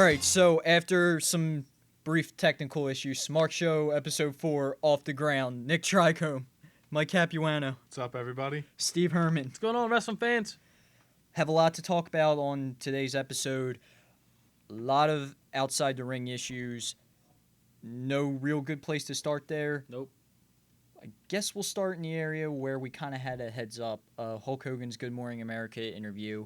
right, so after some brief technical issues, Smark Show, Episode 4, off the ground. Nick Tricombe, Mike Capuano, What's up, everybody? Steve Herman. What's going on, wrestling fans? Have a lot to talk about on today's episode. A lot of outside the ring issues. No real good place to start there. Nope. I guess we'll start in the area where we kind of had a heads up. Hulk Hogan's Good Morning America interview.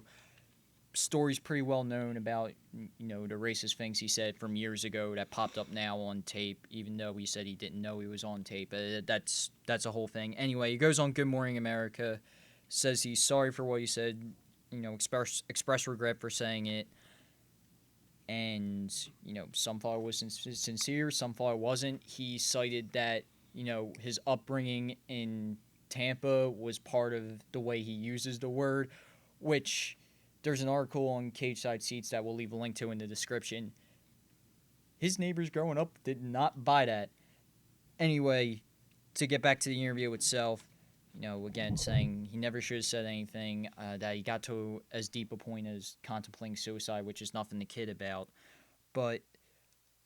Story's pretty well known about, the racist things he said from years ago that popped up now on tape, even though he said he didn't know he was on tape. That's a whole thing. Anyway, he goes on Good Morning America, says he's sorry for what he said, express regret for saying it. And, some thought it was sincere, some thought it wasn't. He cited that, his upbringing in Tampa was part of the way he uses the word, which there's an article on Cage Side Seats that we'll leave a link to in the description. His neighbors growing up did not buy that. Anyway, to get back to the interview itself, again, saying he never should have said anything, that he got to as deep a point as contemplating suicide, which is nothing to kid about. But,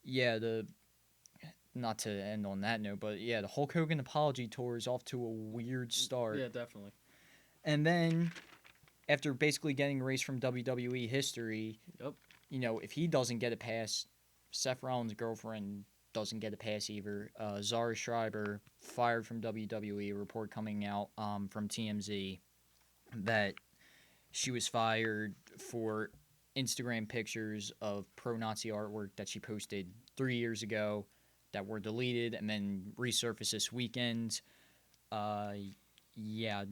yeah, not to end on that note, but, yeah, the Hulk Hogan apology tour is off to a weird start. Yeah, definitely. And then, after basically getting erased from WWE history, Yep. If he doesn't get a pass, Seth Rollins' girlfriend doesn't get a pass either. Zara Schreiber fired from WWE. A report coming out from TMZ that she was fired for Instagram pictures of pro-Nazi artwork that she posted 3 years ago that were deleted and then resurfaced this weekend. Yeah,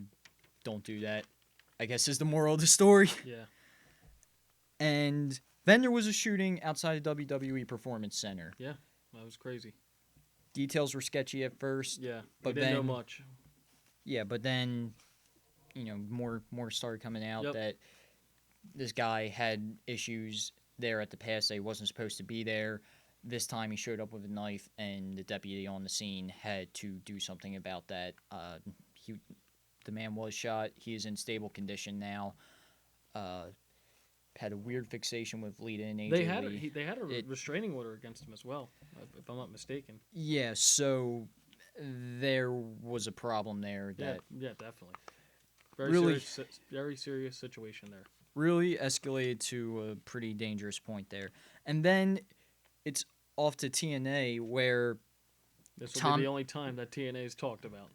don't do that, I guess, is the moral of the story. Yeah. And then there was a shooting outside the WWE Performance Center. Yeah, that was crazy. Details were sketchy at first. Yeah, but we didn't know much. Yeah, but then, more started coming out that this guy had issues there at the pass that he wasn't supposed to be there. This time he showed up with a knife, and the deputy on the scene had to do something about that. The man was shot. He is in stable condition now. Had a weird fixation with Lita and AJ They had a restraining order against him as well, if I'm not mistaken. Yeah, so there was a problem there. Yeah, definitely. Very serious situation there. Really escalated to a pretty dangerous point there. And then it's off to TNA, where this will be the only time that TNA is talked about.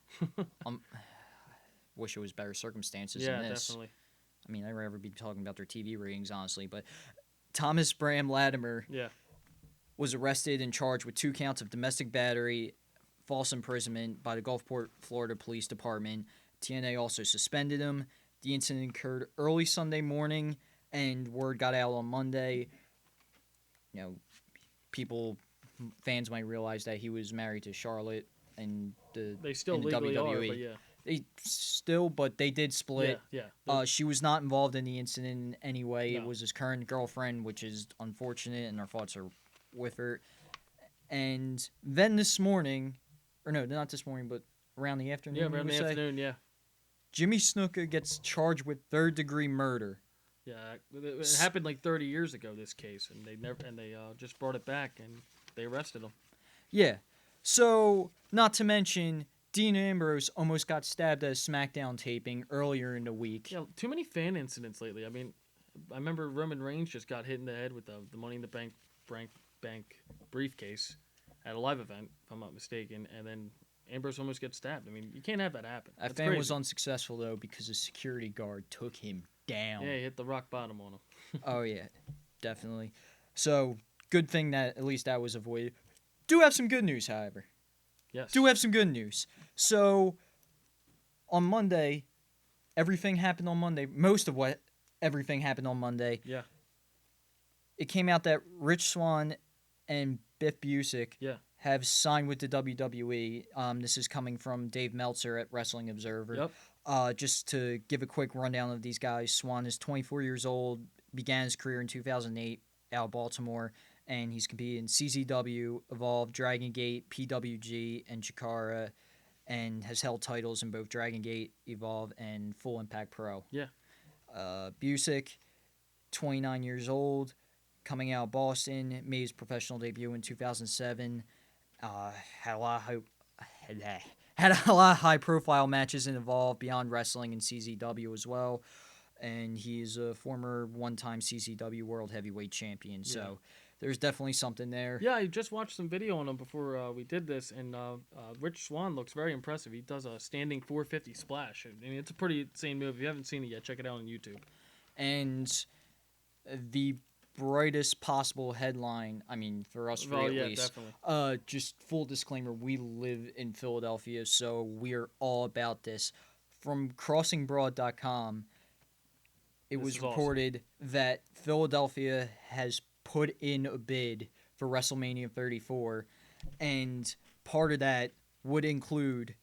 Wish it was better circumstances than this. Yeah, definitely. I mean, I'd rather be talking about their TV ratings, honestly. But Thomas Bram Latimer was arrested and charged with 2 counts of domestic battery, false imprisonment by the Gulfport, Florida Police Department. TNA also suspended him. The incident occurred early Sunday morning, and word got out on Monday. Fans might realize that he was married to Charlotte, and they still in the legally WWE. Are, but they did split. Yeah. She was not involved in the incident in any way. No. It was his current girlfriend, which is unfortunate, and our thoughts are with her. And then this morning, or no, not this morning, but around the afternoon. Yeah, around the afternoon, yeah. Jimmy Snuka gets charged with third-degree murder. Yeah, it happened like 30 years ago, this case, and they just brought it back, and they arrested him. Yeah. So, not to mention, Dean Ambrose almost got stabbed at a SmackDown taping earlier in the week. Yeah, too many fan incidents lately. I mean, I remember Roman Reigns just got hit in the head with the Money in the Bank briefcase at a live event, if I'm not mistaken, and then Ambrose almost gets stabbed. I mean, you can't have that happen. That fan was unsuccessful, though, because a security guard took him down. Yeah, he hit the rock bottom on him. Oh, yeah, definitely. So, good thing that at least that was avoided. Do have some good news, however. Yes. Do have some good news. So, on Monday, everything happened on Monday. Most of everything happened on Monday. Yeah. It came out that Rich Swann and Biff Busick have signed with the WWE. This is coming from Dave Meltzer at Wrestling Observer. Yep. Just to give a quick rundown of these guys, Swann is 24 years old, began his career in 2008 out of Baltimore, and he's competed in CZW, Evolve, Dragon Gate, PWG, and Chikara, and has held titles in both Dragon Gate, Evolve, and Full Impact Pro. Yeah. Busick, 29 years old, coming out of Boston, made his professional debut in 2007. Had a lot of had a lot of high-profile matches involved beyond wrestling and CZW as well. And he's a former one-time CZW World Heavyweight Champion. So there's definitely something there. Yeah, I just watched some video on him before we did this, and Rich Swann looks very impressive. He does a standing 450 splash. I mean, it's a pretty insane move. If you haven't seen it yet, check it out on YouTube. And the brightest possible headline, I mean, for us three at least. Definitely. Just full disclaimer, we live in Philadelphia, so we're all about this. From crossingbroad.com, it was reported that Philadelphia has put in a bid for WrestleMania 34, and part of that would include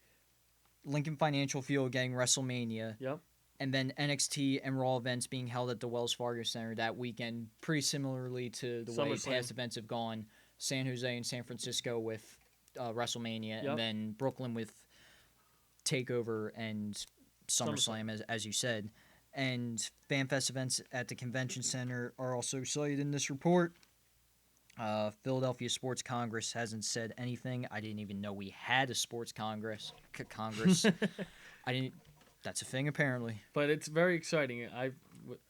Lincoln Financial Field getting WrestleMania. Yep. And then NXT and Raw events being held at the Wells Fargo Center that weekend, pretty similarly to the way past events have gone. San Jose and San Francisco with WrestleMania, and then Brooklyn with TakeOver and SummerSlam, as you said. And FanFest events at the Convention Center are also cited in this report. Philadelphia Sports Congress hasn't said anything. I didn't even know we had a sports congress. I didn't. That's a thing, apparently. But it's very exciting. I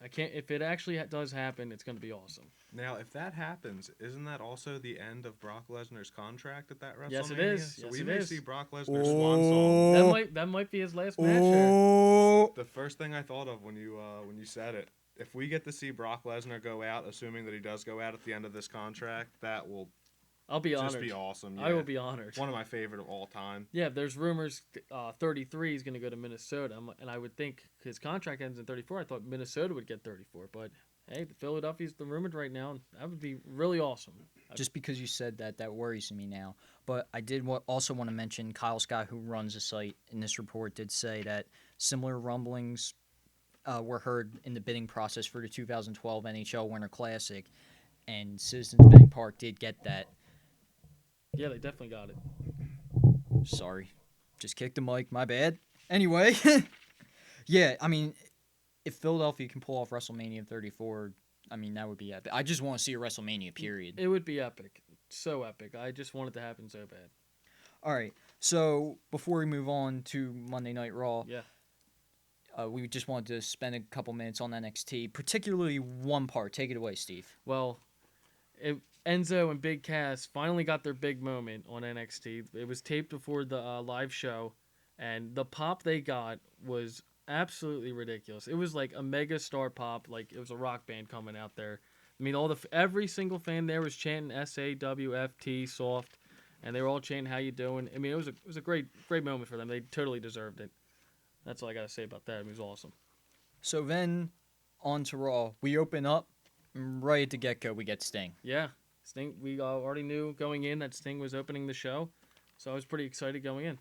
can't. If it actually does happen, it's going to be awesome. Now, if that happens, isn't that also the end of Brock Lesnar's contract at that WrestleMania? Yes, it is. So yes, we it may is. see Brock Lesnar's swan song. That might be his last match. There. The first thing I thought of when you said it, if we get to see Brock Lesnar go out, assuming that he does go out at the end of this contract, that will I'll be just honored. be awesome. Yeah. I will be honored. One of my favorite of all time. Yeah, there's rumors 33 is going to go to Minnesota, and I would think his contract ends in 34. I thought Minnesota would get 34, but hey, Philadelphia's the rumored right now, and that would be really awesome. Just because you said that, that worries me now. But I did also want to mention Kyle Scott, who runs the site in this report, did say that similar rumblings were heard in the bidding process for the 2012 NHL Winter Classic, and Citizens Bank Park did get that. Yeah, they definitely got it. Sorry. Just kicked the mic. My bad. Anyway. Yeah, I mean, if Philadelphia can pull off WrestleMania 34, I mean, that would be epic. I just want to see a WrestleMania, period. It would be epic. So epic. I just want it to happen so bad. All right. So, before we move on to Monday Night Raw, we just wanted to spend a couple minutes on NXT, particularly one part. Take it away, Steve. Well, Enzo and Big Cass finally got their big moment on NXT. It was taped before the live show, and the pop they got was absolutely ridiculous. It was like a mega star pop, like it was a rock band coming out there. I mean, every single fan there was chanting SAWFT soft, and they were all chanting "How you doing?" I mean, it was a great moment for them. They totally deserved it. That's all I gotta say about that. It was awesome. So then, on to Raw. We open up right at the get-go. We get Sting. Yeah. Sting, we already knew going in that Sting was opening the show, so I was pretty excited going in.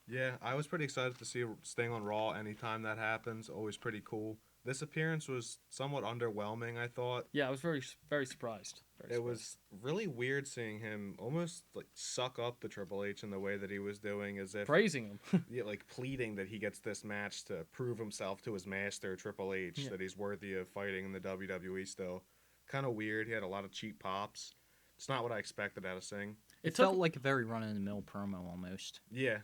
Yeah, I was pretty excited to see Sting on Raw anytime that happens. Always pretty cool. This appearance was somewhat underwhelming, I thought. Yeah, I was very, very surprised. It was really weird seeing him almost like suck up the Triple H in the way that he was doing, as if praising him, yeah, like pleading that he gets this match to prove himself to his master Triple H, that he's worthy of fighting in the WWE still. Kind of weird. He had a lot of cheap pops. It's not what I expected out of Sting. It felt like a very run-of-the-mill promo almost. Yeah.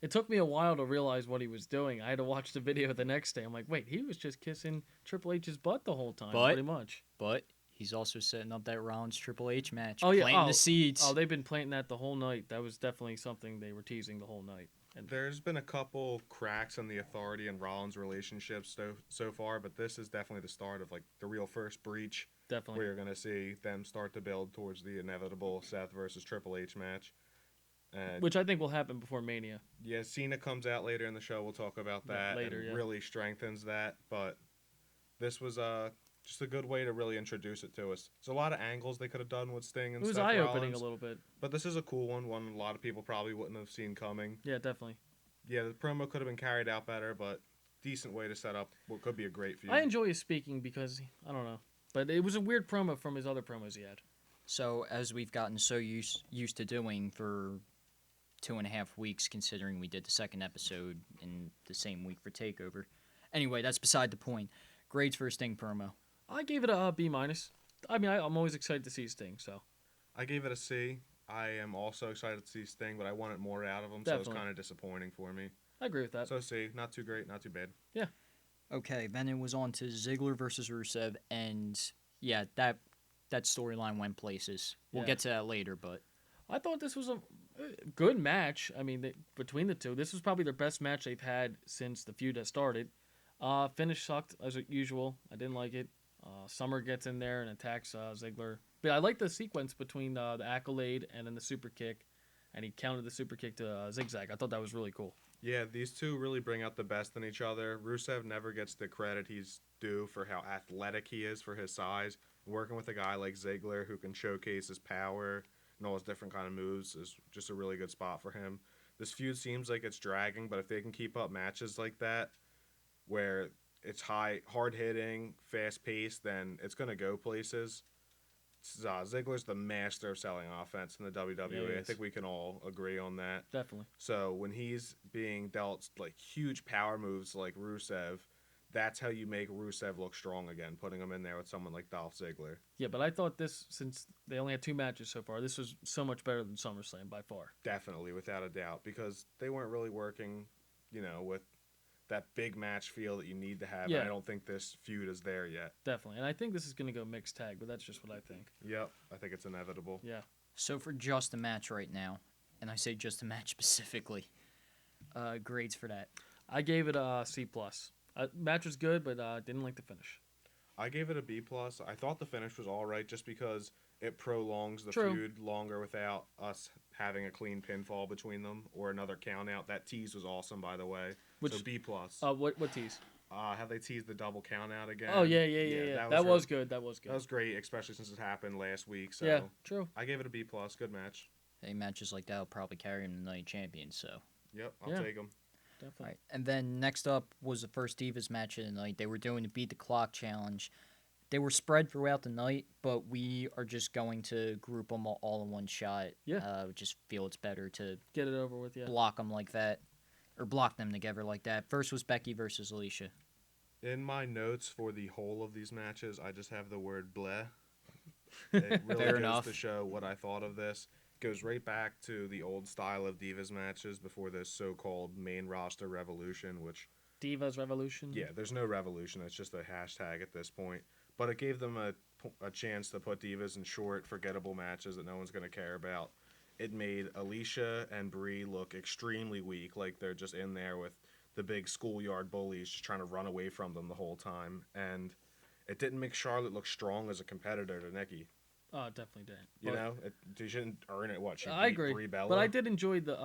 It took me a while to realize what he was doing. I had to watch the video the next day. I'm like, wait, he was just kissing Triple H's butt the whole time, pretty much. But he's also setting up that Rollins Triple H match. Oh, yeah. Planting the seeds. Oh, they've been planting that the whole night. That was definitely something they were teasing the whole night. And there's been a couple cracks in the Authority and Rollins relationships so far, but this is definitely the start of like the real first breach. Definitely. Where you're going to see them start to build towards the inevitable Seth versus Triple H match. Which I think will happen before Mania. Yeah, Cena comes out later in the show. We'll talk about that. Later, and really strengthens that. But this was just a good way to really introduce it to us. There's a lot of angles they could have done with Sting and Seth Rollins. It was eye-opening a little bit. But this is a cool one a lot of people probably wouldn't have seen coming. Yeah, definitely. Yeah, the promo could have been carried out better, but decent way to set up what could be a great feud. I enjoy his speaking because, I don't know. But it was a weird promo from his other promos he had. So, as we've gotten so used to doing for 2.5 weeks, considering we did the second episode in the same week for TakeOver. Anyway, that's beside the point. Grades for a Sting promo. I gave it a B-. I mean, I'm always excited to see Sting. So I gave it a C. I am also excited to see Sting, but I wanted more out of him, so Definitely. it's kind of disappointing for me. I agree with that. So C, not too great, not too bad. Yeah. Okay, then it was on to Ziggler versus Rusev, and yeah, that storyline went places. We'll Yeah. get to that later, but I thought this was a good match. I mean, between the two, this was probably their best match they've had since the feud has started. Finish sucked as usual. I didn't like it. Summer gets in there and attacks Ziggler. But I like the sequence between the accolade and then the super kick, and he countered the super kick to zigzag. I thought that was really cool. Yeah, these two really bring out the best in each other. Rusev never gets the credit he's due for how athletic he is for his size. Working with a guy like Ziggler who can showcase his power and all his different kind of moves is just a really good spot for him. This feud seems like it's dragging, but if they can keep up matches like that, where it's hard hitting, fast paced, then it's gonna go places. Ziggler's the master of selling offense in the WWE. Yeah, he I is. think we can all agree on that. Definitely. So when he's being dealt like huge power moves like Rusev, that's how you make Rusev look strong again, putting him in there with someone like Dolph Ziggler. Yeah, but I thought this, since they only had 2 matches so far, this was so much better than SummerSlam by far. Definitely, without a doubt, because they weren't really working, with that big match feel that you need to have. Yeah. And I don't think this feud is there yet. Definitely. And I think this is going to go mixed tag, but that's just what I think. Yep, I think it's inevitable. Yeah. so for just a match right now, and I say just a match specifically, grades for that. I gave it a C+. Match was good, but didn't like the finish. I gave it a B+. I thought the finish was all right just because it prolongs the True. feud longer without us having a clean pinfall between them or another count out. That tease was awesome, by the way. Which- so B+. What tease? How they teased the double count out again. Oh, yeah. That was good. That was good. That was great, especially since it happened last week. So Yeah, true. I gave it a B+. Good match. Hey, matches like that will probably carry him to the night champion. So, Yep, I'll Yeah. take them. all Definitely. right. And then next up was the first Divas match of the night. They were doing the Beat the Clock challenge. They were spread throughout the night, but we are just going to group them all in one shot. Yeah. We just feel it's better to Get it over with, yeah. block them like that, or block them together like that. First was Becky versus Alicia. In my notes for the whole of these matches, I just have the word bleh. It really Fair goes enough. to show what I thought of this. Goes right back to the old style of Divas matches before this so-called main roster revolution, which, Divas Revolution. yeah, there's no revolution. It's just a hashtag at this point. But it gave them a chance to put Divas in short, forgettable matches that no one's going to care about. It made Alicia and Brie look extremely weak, like they're just in there with the big schoolyard bullies just trying to run away from them the whole time. And it didn't make Charlotte look strong as a competitor to Nikki. Oh, it definitely didn't. You But- know, she shouldn't earn it. What, she I beat agree, Brie Bella? but I did enjoy the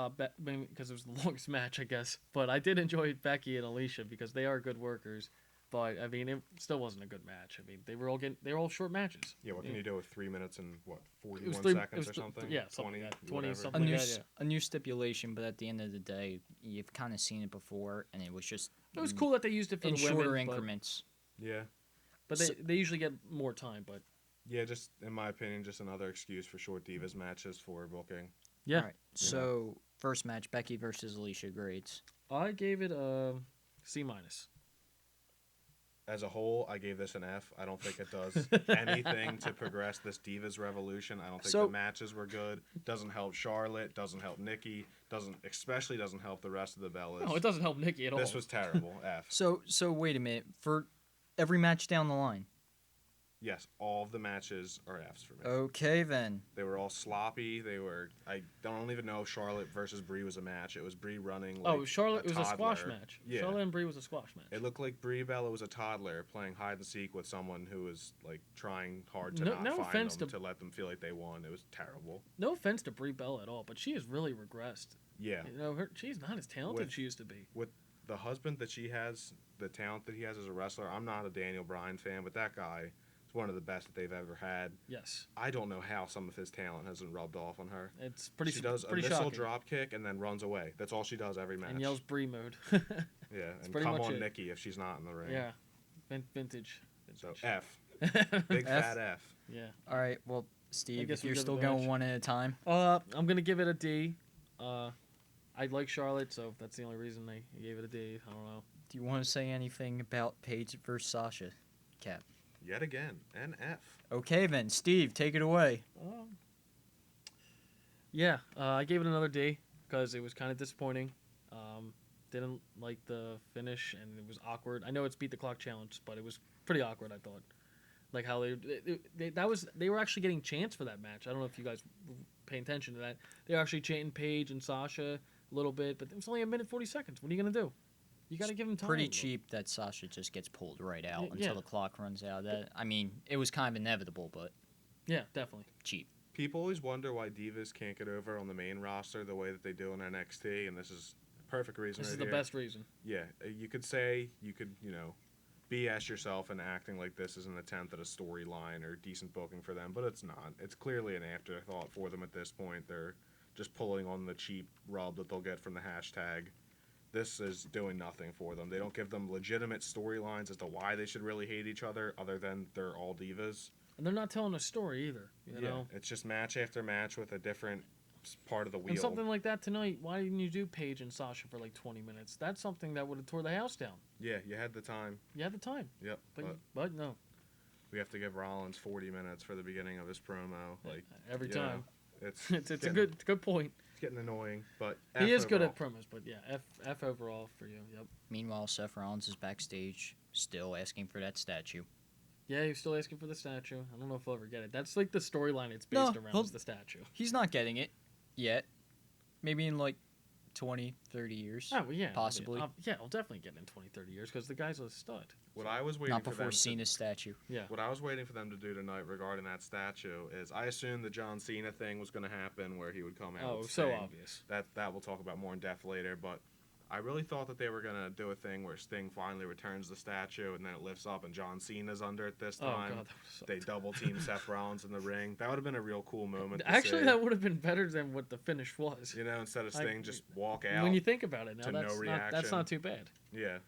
because it was the longest match, I guess. But I did enjoy Becky and Alicia because they are good workers. But I mean, it still wasn't a good match. I mean, they were all short matches. Yeah, what can you do with 3 minutes and, what, It was 41 three- it seconds was or th- something? yeah, something like that. 20 whatever. A something. new like that, a new stipulation, but at the end of the day, you've kind of seen it before, and it was just It was cool that they used it for in the shorter women, increments. Yeah. but So- they usually get more time. But Yeah, just, in my opinion, just another excuse for short Divas matches for booking. yeah, All right. So first match, Becky versus Alicia grades. I gave it a C-. As a whole, I gave this an F. I don't think it does anything to progress this Divas revolution. I don't think So- the matches were good. Doesn't help Charlotte. Doesn't help Nikki. Especially doesn't help the rest of the Bellas. No, it doesn't help Nikki at all. This was terrible. F. So wait a minute. For every match down the line. Yes, all of the matches are Fs for me. Okay then. They were all sloppy. I don't even know if Charlotte versus Brie was a match. It was Brie running like Charlotte. It was a squash toddler. match. Yeah. Charlotte and Brie was a squash match. It looked like Brie Bella was a toddler playing hide and seek with someone who was like trying hard to No- not no find offense them to- to let them feel like they won. It was terrible. No offense to Brie Bella at all, but she has really regressed. Yeah. You know, she's not as talented With- as she used to be. With the husband that she has, the talent that he has as a wrestler, I'm not a Daniel Bryan fan, but that guy is one of the best that they've ever had. Yes, I don't know how some of his talent hasn't rubbed off on her. it's pretty. She does a pretty missile shocking. drop kick and then runs away. That's all she does every match. And yells Brie mode. Yeah, and pretty come much on it. Nikki if she's not in the ring. yeah, vintage. So Vintage. F. Big F? fat F. Yeah. All right. Well, Steve, guess if we'll you're give it still a going match. one at a time. I'm gonna give it a D. I like Charlotte, so that's the only reason I gave it a D. I don't know. Do you want to say anything about Paige versus Sasha? Cap. yet again, an F. Okay, then, Steve, take it away. Yeah, I gave it another D because it was kind of disappointing. Didn't like the finish, and it was awkward. I know it's beat the clock challenge, but it was pretty awkward, I thought. Like how they were actually getting chants for that match. I don't know if you guys were paying attention to that. They were actually chanting Paige and Sasha a little bit, but it was only a minute 40 seconds. What are you gonna do? You got to give them time. Pretty cheap that Sasha just gets pulled right out Yeah. until the clock runs out. It was kind of inevitable, but Yeah, definitely. cheap. People always wonder why divas can't get over on the main roster the way that they do in NXT, and this is a perfect reason. This right is the here. best reason. Yeah, you could BS yourself and acting like this is an attempt at a storyline or decent booking for them, but it's not. It's clearly an afterthought for them at this point. They're just pulling on the cheap rub that they'll get from the hashtag. This is doing nothing for them. They don't give them legitimate storylines as to why they should really hate each other, other than they're all divas. And they're not telling a story either. You know? It's just match after match with a different part of the wheel. And something like that tonight, why didn't you do Paige and Sasha for like 20 minutes? That's something that would have tore the house down. Yeah, you had the time. You had the time. Yep. But no. We have to give Rollins 40 minutes for the beginning of his promo. Like Every you know, time. it's It's a good point. It's getting annoying, but He F is good at overall. promos, but yeah, F overall for you. Yep. Meanwhile, Seth Rollins is backstage, still asking for that statue. Yeah, he's still asking for the statue. I don't know if he'll ever get it. That's like the storyline it's based around is the statue. He's not getting it yet. Maybe in like 20, 30 years. Oh, well, yeah. Possibly. Yeah, I'll definitely get it in 20, 30 years because the guy's a stud. What I was waiting Not for before them Cena's statue. Yeah. What I was waiting for them to do tonight regarding that statue is I assumed the John Cena thing was going to happen where he would come out. Oh, with so Sting. obvious. That we'll talk about more in depth later, but I really thought that they were going to do a thing where Sting finally returns the statue and then it lifts up and John Cena's under it this Oh, time. God. That was so They double team Seth Rollins in the ring. That would have been a real cool moment. to Actually, see. that would have been better than what the finish was. You know, instead of I- Sting just walk out. When you think about it now, to no that's reaction. not too bad. Yeah.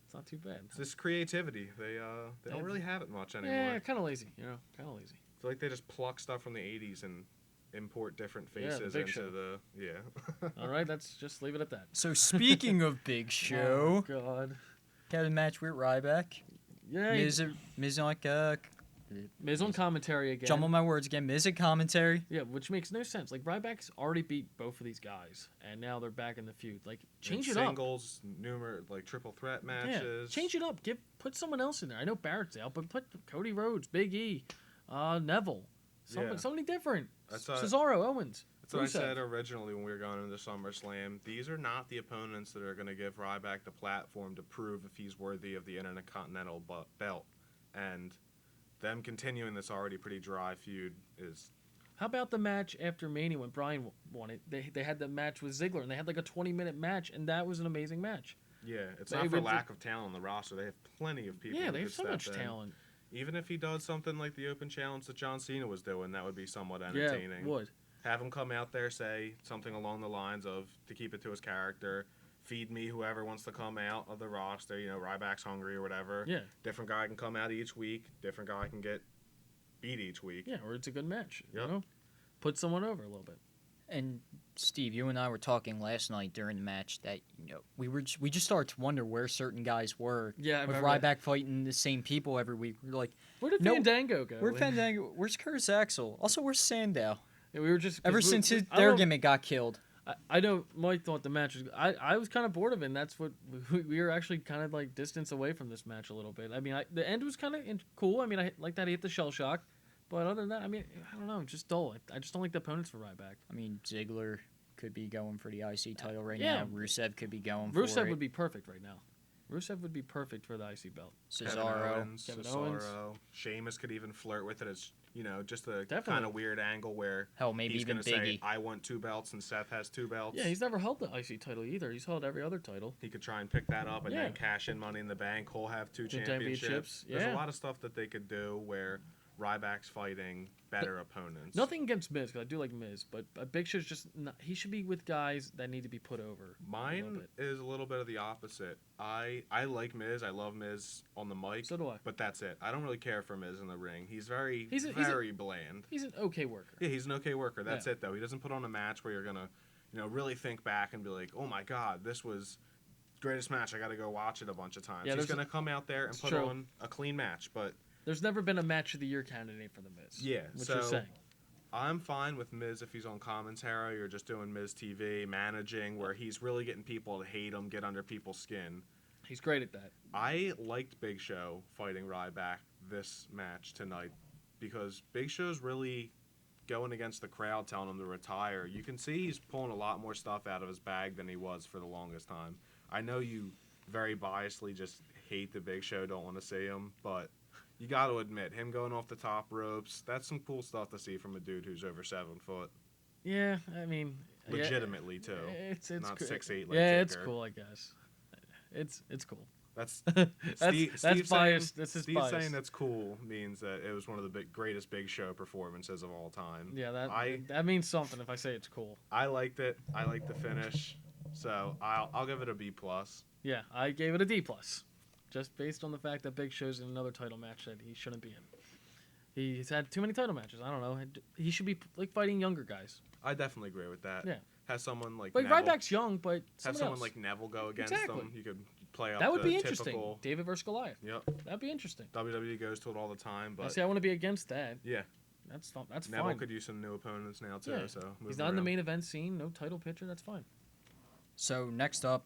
It's not too bad. It's this creativity. They don't really have it much anymore. Yeah, kind of lazy, kind of lazy. I feel like they just pluck stuff from the 80s and import different Yeah, the faces Big into Show. the... Yeah. All right, let's just leave it at that. So speaking of Big Show, Oh, God. had a match with Ryback. Yeah, Miz Miz on commentary again. jumble my words again. Miz at commentary. Yeah, which makes no sense. Like, Ryback's already beat both of these guys, and now they're back in the feud. Like, change it up. Singles, triple threat matches. Yeah, change it up. Put someone else in there. I know Barrett's out, but put Cody Rhodes, Big E, Neville. Somebody different. Cesaro, Owens. That's what I Rusev. said originally when we were going into SummerSlam. These are not the opponents that are going to give Ryback the platform to prove if he's worthy of the Intercontinental belt. And them continuing this already pretty dry feud is... How about the match after Mania when Bryan won it? They had the match with Ziggler, and they had like a 20-minute match, and that was an amazing match. Yeah, it's They not for would- lack of talent on the roster. They have plenty of people Yeah, who they have could so much step in. talent. Even if he does something like the open challenge that John Cena was doing, that would be somewhat Yeah, entertaining. would. Have him come out there, say something along the lines of, to keep it to his character, feed me whoever wants to come out of the roster, Ryback's hungry or whatever. Yeah. Different guy can come out each week. Different guy can get beat each week. Yeah, or it's a good match. Yep. You know? Put someone over a little bit. And Steve, you and I were talking last night during the match that we just started to wonder where certain guys were. Yeah, I with remember that. Ryback fighting the same people every week. We were like, Where did No, Fandango go? where's Fandango? Where's Curtis Axel? Also, where's Sandow? Yeah, we were just Ever 'cause since I their don't- gimmick got killed. I know Mike thought the match was. I was kind of bored of it. And that's what we were actually kind of like distance away from this match a little bit. I mean, the end was kind of cool. I mean, I like that he hit the shell shock, but other than that, I mean, I don't know, just dull. I just don't like the opponents for Ryback. I mean, Ziggler could be going for the IC title right Yeah. now. Rusev could be going for Rusev it. would be perfect right now. Rusev would be perfect for the IC belt. Kevin Cesaro. Owens, Kevin Cesaro. Owens. Sheamus could even flirt with it as, just a Definitely. kind of weird angle where Hell, maybe he's even going to say, Biggie. I want 2 belts and Seth has 2 belts. Yeah, he's never held the IC title either. He's held every other title. He could try and pick that up and Yeah. then cash in Money in the Bank. He'll have 2 Two championships. championships, There's yeah. a lot of stuff that they could do where Ryback's fighting better opponents. Nothing against Miz, because I do like Miz, but Big Show's just not, he should be with guys that need to be put over. a Mine little bit. is a little bit of the opposite. I like Miz. I love Miz on the mic. So do I. But that's it. I don't really care for Miz in the ring. He's very, He's a- very bland. He's an okay worker. Yeah, he's an okay worker. That's Yeah. it, though. He doesn't put on a match where you're going to, really think back and be like, oh, my God, this was greatest match. I got to go watch it a bunch of times. Yeah, He's there's going to come out there and It's put true. on a clean match. But There's never been a match of the year candidate for the Miz. Yeah, what so you're saying. I'm fine with Miz if he's on commentary or just doing Miz TV, managing, where he's really getting people to hate him, get under people's skin. He's great at that. I liked Big Show fighting Ryback this match tonight because Big Show's really going against the crowd, telling him to retire. You can see he's pulling a lot more stuff out of his bag than he was for the longest time. I know you very biasedly just hate the Big Show, don't want to see him, but you got to admit, him going off the top ropes, that's some cool stuff to see from a dude who's over 7 foot. Yeah, I mean, Legitimately, too. It's not cool. 6'8" like yeah, Taker. it's cool, I guess. It's cool. That's That's biased. This is Steve biased. saying that's cool means that it was one of the greatest Big Show performances of all time. Yeah, that means something if I say it's cool. I liked it. I liked the finish, so I'll give it a B+. Yeah, I gave it a D+, just based on the fact that Big Show's in another title match that he shouldn't be in. He's had too many title matches. I don't know. He should be like fighting younger guys. I definitely agree with that. Yeah. Has someone like But Neville, Ryback's young, but have someone else. like Neville go against Exactly. them. You could play up That would the be interesting. typical. David versus Goliath. Yep. That'd be interesting. WWE goes to it all the time, I but see. I want to be against that. yeah, That's fine. That's Neville fine. could use some new opponents now too. Yeah. So He's moving not in the around. main event scene. No title picture. That's fine. So next up,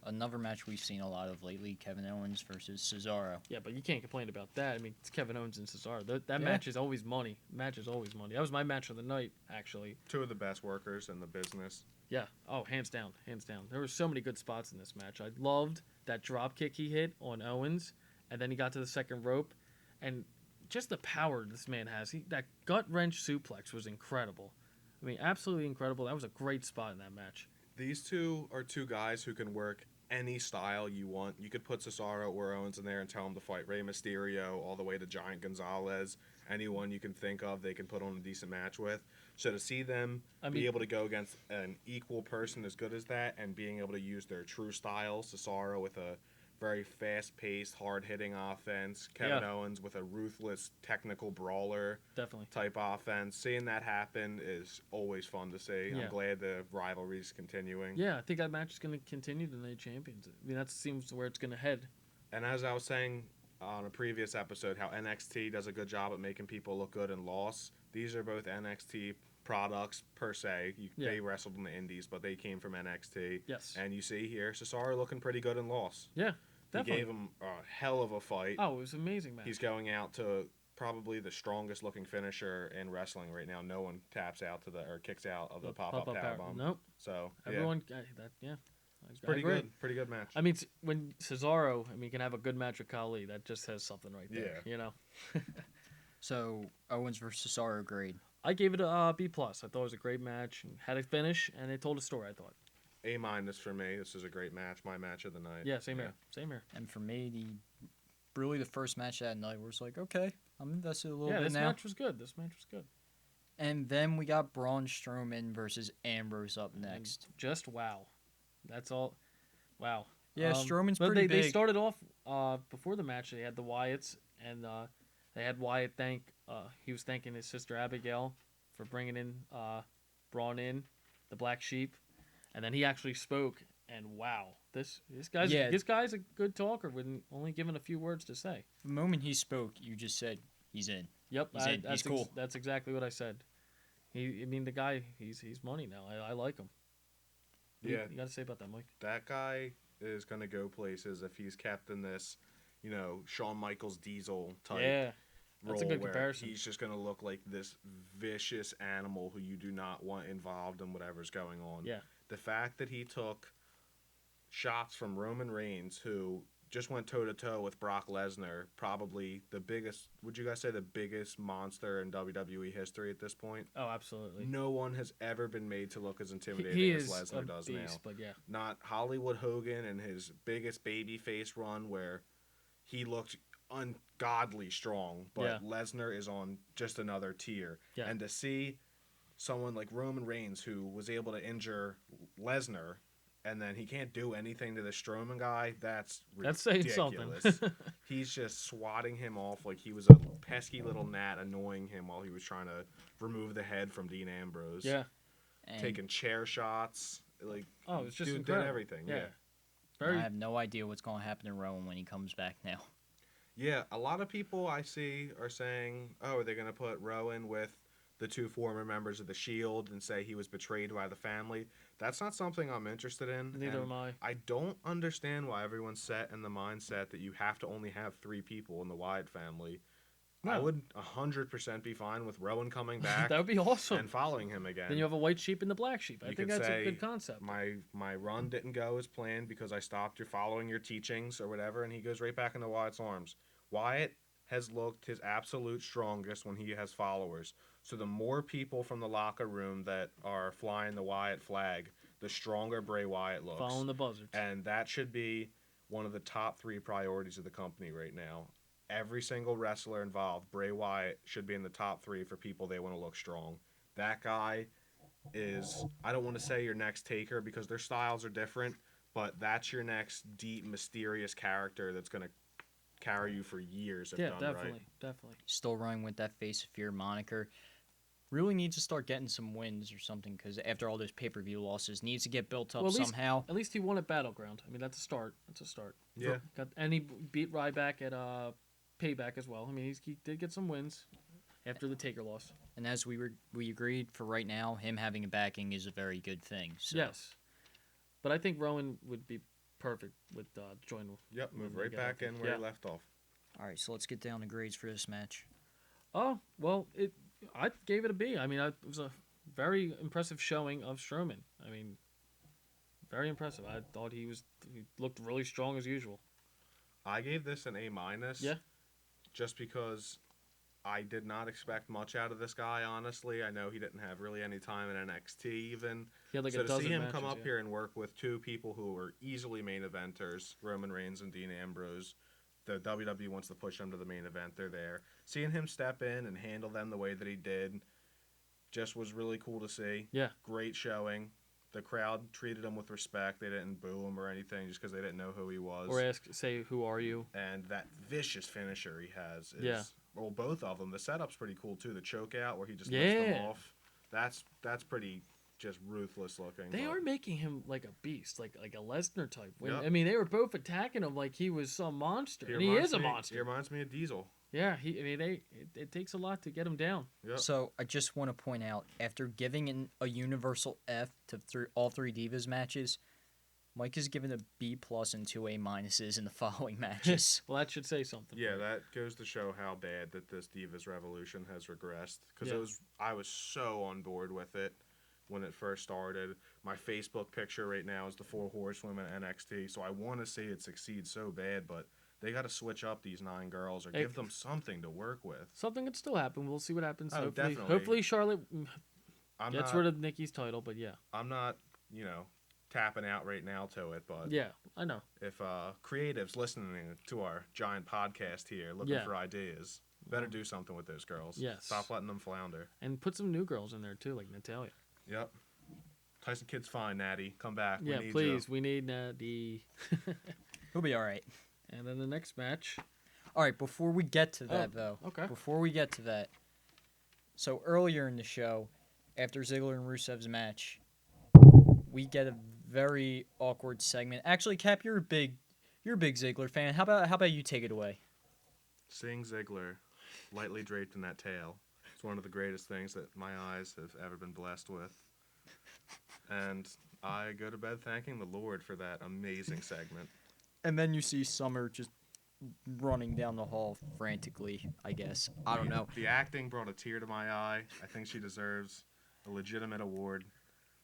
another match we've seen a lot of lately: Kevin Owens versus Cesaro. Yeah, but you can't complain about that. I mean, it's Kevin Owens and Cesaro. That Yeah. match is always money. Match is always money. That was my match of the night, actually. Two of the best workers in the business. Yeah. Oh, hands down. Hands down. There were so many good spots in this match. I loved that drop kick he hit on Owens, and then he got to the second rope, and just the power this man has. That gut wrench suplex was incredible. I mean, absolutely incredible. That was a great spot in that match. These two are two guys who can work any style you want. You could put Cesaro or Owens in there and tell him to fight Rey Mysterio all the way to Giant Gonzalez. Anyone you can think of, they can put on a decent match with. So to see them be able to go against an equal person as good as that and being able to use their true style, Cesaro with a very fast-paced, hard-hitting offense, Kevin Owens with a ruthless, technical brawler Definitely. type offense. Seeing that happen is always fun to see. Yeah. I'm glad the rivalry's continuing. Yeah, I think that match is going to continue to Night Champions. I mean, that seems where it's going to head. And as I was saying on a previous episode, how NXT does a good job at making people look good in loss. These are both NXT products per se. They wrestled in the Indies, but they came from NXT. Yes. And you see here, Cesaro looking pretty good in loss. Yeah, definitely. He gave him a hell of a fight. Oh, it was an amazing match. He's going out to probably the strongest looking finisher in wrestling right now. No one taps out to or kicks out of the pop-up power bomb. Nope. So Everyone, it's pretty good. Pretty good match. I mean, when Cesaro, can have a good match with Khali, that just says something right there. Yeah. You know. So Owens versus Cesaro grade. I gave it a B+. I thought it was a great match. And had a finish, and it told a story, I thought. A- for me. This is a great match. My match of the night. Yeah, same here. Same here. And for me, the first match that night was like, okay, I'm invested a little Yeah, bit this now. match was good. This match was good. And then we got Braun Strowman versus Ambrose up next. And just wow. That's all. Wow. Yeah, Strowman's but pretty they big. started off before the match. They had the Wyatts, and they had Wyatt he was thanking his sister Abigail for bringing in Braun in, the Black Sheep, and then he actually spoke. And wow, this guy's a good talker with only given a few words to say. The moment he spoke, you just said he's in. Yep, He's in. He's cool. That's exactly what I said. The guy, he's money now. I like him. Yeah. You got to say about that, Mike? That guy is going to go places if he's kept in this, Shawn Michaels Diesel type Yeah, that's a role good where comparison. he's just going to look like this vicious animal who you do not want involved in whatever's going on. Yeah. The fact that he took shots from Roman Reigns, who just went toe-to-toe with Brock Lesnar, probably the biggest, would you guys say the biggest monster in WWE history at this point? Oh, absolutely. No one has ever been made to look as intimidating He as is Lesnar a does beast, now. but yeah. Not Hollywood Hogan and his biggest babyface run where he looked ungodly strong, but Yeah. Lesnar is on just another tier. Yeah. And to see someone like Roman Reigns, who was able to injure Lesnar, and then he can't do anything to the Strowman guy, that's saying ridiculous. something. He's just swatting him off like he was a pesky little gnat annoying him while he was trying to remove the head from Dean Ambrose. Yeah. And Taking chair shots. Like, Oh, it's just dude incredible. did everything. Yeah. Very. I have no idea what's going to happen to Rowan when he comes back now. Yeah, a lot of people I see are saying, oh, are they going to put Rowan with the two former members of the Shield and say he was betrayed by the family? That's not something I'm interested in. Neither And am I. I don't understand why everyone's set in the mindset that you have to only have three people in the Wyatt family. I No. would 100% be fine with Rowan coming back That would be awesome. and following him again. Then you have a white sheep and the black sheep. I You think could that's a say, good concept. my run didn't go as planned because I stopped you following your teachings or whatever, and he goes right back into Wyatt's arms. Wyatt has looked his absolute strongest when he has followers. So the more people from the locker room that are flying the Wyatt flag, the stronger Bray Wyatt looks. Following the buzzards. And that should be one of the top 3 priorities of the company right now. Every single wrestler involved, Bray Wyatt should be in the top 3 for people they want to look strong. That guy is, I don't want to say your next Taker because their styles are different, but that's your next deep, mysterious character that's going to carry you for years if Yeah, done definitely, right. definitely. Still running with that Face of Fear moniker. Really needs to start getting some wins or something because after all those pay-per-view losses, needs to get built up Well, somehow. At least he won at Battleground. I mean, that's a start. That's a start. Yeah. And he beat Ryback at Payback as well. I mean, he did get some wins after the Taker loss. And as we agreed, for right now, him having a backing is a very good thing. So. Yes. But I think Rowan would be perfect with join. Yep, move when right they back get in healthy. where Yeah. he left off. All right, so let's get down to grades for this match. Oh, well, I gave it a B. I mean, it was a very impressive showing of Strowman. I mean, very impressive. I thought he looked really strong as usual. I gave this an A-. Yeah. Just because I did not expect much out of this guy, honestly. I know he didn't have really any time in NXT even. He had like So a to dozen see him matches, come up yeah. here and work with two people who were easily main eventers, Roman Reigns and Dean Ambrose, the WWE wants to push them to the main event, they're there. Seeing him step in and handle them the way that he did just was really cool to see. Yeah. Great showing. The crowd treated him with respect. They didn't boo him or anything just because they didn't know who he was. Or say, who are you? And that vicious finisher he has is, Yeah. well, both of them. The setup's pretty cool too. The choke out where he just lifts them Yeah. off. That's pretty just ruthless looking. They but- are making him like a beast, like a Lesnar type. Yep. I mean, they were both attacking him like he was some monster, and he reminds is a me- monster. He reminds me of Diesel. Yeah, it takes a lot to get him down. Yep. So I just want to point out, after giving a universal F to all 3 Divas matches, Mike is given a B+ and 2 A- in the following matches. Well, that should say something. Yeah, that goes to show how bad that this Divas Revolution has regressed. Because Yeah. I was so on board with it when it first started. My Facebook picture right now is the 4 Horsewomen NXT, so I want to see it succeed so bad, but they got to switch up these 9 girls or Hey. give them something to work with. Something could still happen. We'll see what happens. Oh, hopefully, definitely. hopefully Charlotte I'm gets not, rid of Nikki's title. But yeah, I'm not, tapping out right now to it, but yeah, I know. if creatives listening to our giant podcast here looking Yeah. for ideas, better do something with those girls. Yes. Stop letting them flounder. And put some new girls in there too, like Natalia. Yep. Tyson Kidd's fine, Natty. Come back. Yeah, we need please. You. We need the. He'll be all right. And then the next match. All right, before we get to that, though. Okay. Before we get to that. So earlier in the show, after Ziggler and Rusev's match, we get a very awkward segment. Actually, Cap, you're a big Ziggler fan. How about you take it away? Singh Ziggler, lightly draped in that tail. It's one of the greatest things that my eyes have ever been blessed with. And I go to bed thanking the Lord for that amazing segment. And then you see Summer just running down the hall frantically, I guess. I don't know. The acting brought a tear to my eye. I think she deserves a legitimate award,